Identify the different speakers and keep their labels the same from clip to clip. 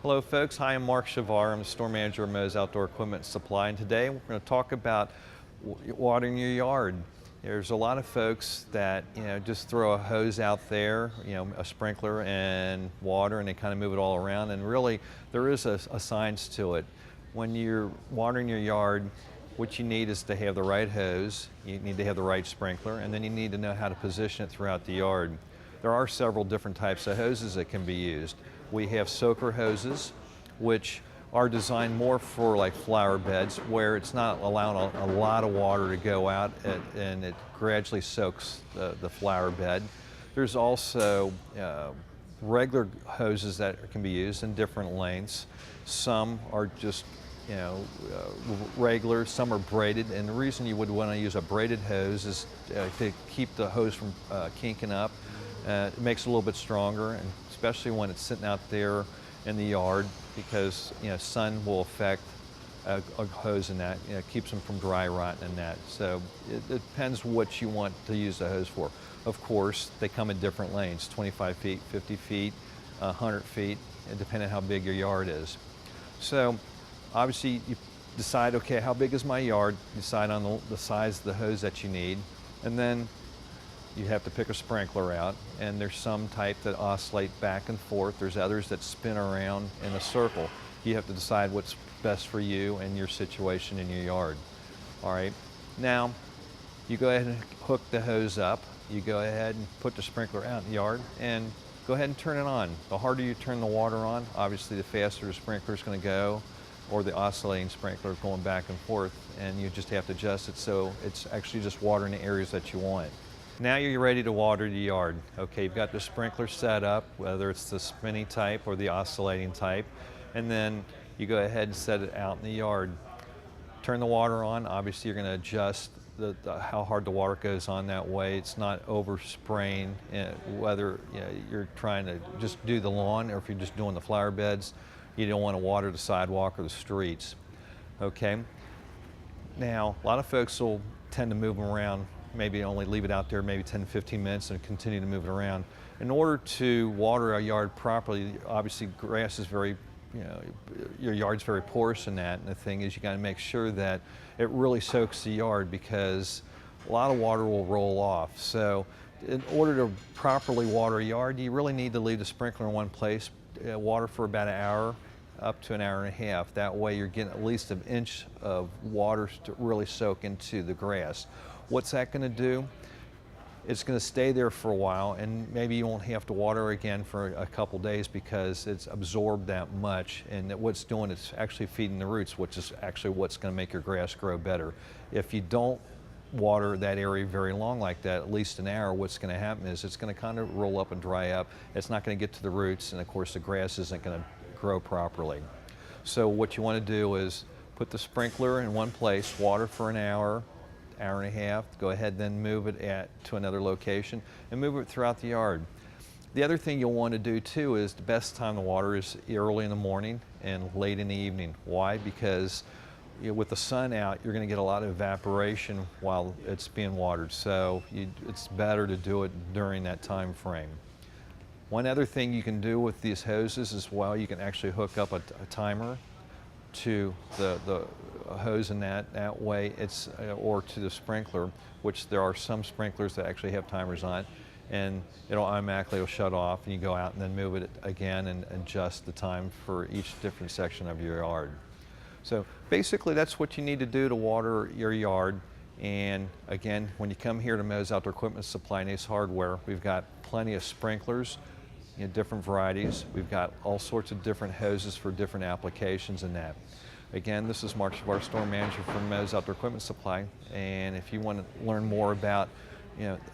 Speaker 1: Hello folks, hi, I'm Mark Shavar. I'm the store manager of Moe's Outdoor Equipment Supply, and today we're going to talk about watering your yard. There's a lot of folks that just throw a hose out there, a sprinkler and water, and they kind of move it all around, and really there is a science to it. When you're watering your yard, what you need is to have the right hose, you need to have the right sprinkler, and then you need to know how to position it throughout the yard. There are several different types of hoses that can be used. We have soaker hoses, which are designed more for like flower beds, where it's not allowing a lot of water to go out and it gradually soaks the flower bed. There's also regular hoses that can be used in different lengths. Some are just regular, some are braided, and the reason you would want to use a braided hose is to keep the hose from kinking up. It makes it a little bit stronger, and especially when it's sitting out there in the yard, because sun will affect a hose in that. It keeps them from dry rot and that. So it depends what you want to use the hose for. Of course, they come in different lanes: 25 feet, 50 feet, 100 feet, and depending on how big your yard is. So obviously you decide, okay, how big is my yard? Decide on the size of the hose that you need, and then you have to pick a sprinkler out, and there's some type that oscillate back and forth. There's others that spin around in a circle. You have to decide what's best for you and your situation in your yard. All right, now you go ahead and hook the hose up. You go ahead and put the sprinkler out in the yard and go ahead and turn it on. The harder you turn the water on, obviously the faster the sprinkler is going to go, or the oscillating sprinkler going back and forth, and you just have to adjust it so it's actually just watering the areas that you want. Now you're ready to water the yard. Okay, you've got the sprinkler set up, whether it's the spinning type or the oscillating type, and then you go ahead and set it out in the yard. Turn the water on. Obviously you're going to adjust how hard the water goes on, that way it's not overspraying, whether you're trying to just do the lawn or if you're just doing the flower beds. You don't want to water the sidewalk or the streets. Okay, now a lot of folks will tend to move them around, maybe only leave it out there maybe 10-15 minutes and continue to move it around. In order to water a yard properly, obviously grass is very, your yard's very porous in that, and the thing is you got to make sure that it really soaks the yard, because a lot of water will roll off. So in order to properly water a yard, you really need to leave the sprinkler in one place, water for about an hour, up to an hour and a half. That way you're getting at least an inch of water to really soak into the grass. What's that going to do? It's going to stay there for a while, and maybe you won't have to water again for a couple days because it's absorbed that much, and what's doing is actually feeding the roots, which is actually what's going to make your grass grow better. If you don't water that area very long like that, at least an hour, what's going to happen is it's going to kind of roll up and dry up. It's not going to get to the roots, and of course the grass isn't going to grow properly. So what you want to do is put the sprinkler in one place, water for an hour, hour and a half, go ahead then move it to another location and move it throughout the yard. The other thing you'll want to do too is the best time to water is early in the morning and late in the evening. Why? Because with the sun out, you're going to get a lot of evaporation while it's being watered, so it's better to do it during that time frame. One other thing you can do with these hoses as well, you can actually hook up a timer to the hose in that way, or to the sprinkler, which there are some sprinklers that actually have timers on it, and it'll automatically shut off, and you go out and then move it again and adjust the time for each different section of your yard. So basically that's what you need to do to water your yard. And again, when you come here to Moe's Outdoor Equipment Supply and Ace Hardware, we've got plenty of sprinklers, different varieties. We've got all sorts of different hoses for different applications in that. Again, this is Mark Shavar, store manager for Moe's Outdoor Equipment Supply, and if you want to learn more about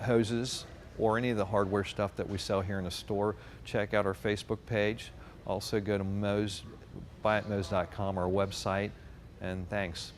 Speaker 1: hoses or any of the hardware stuff that we sell here in the store, check out our Facebook page. Also go to buyatmoes.com, our website, and thanks.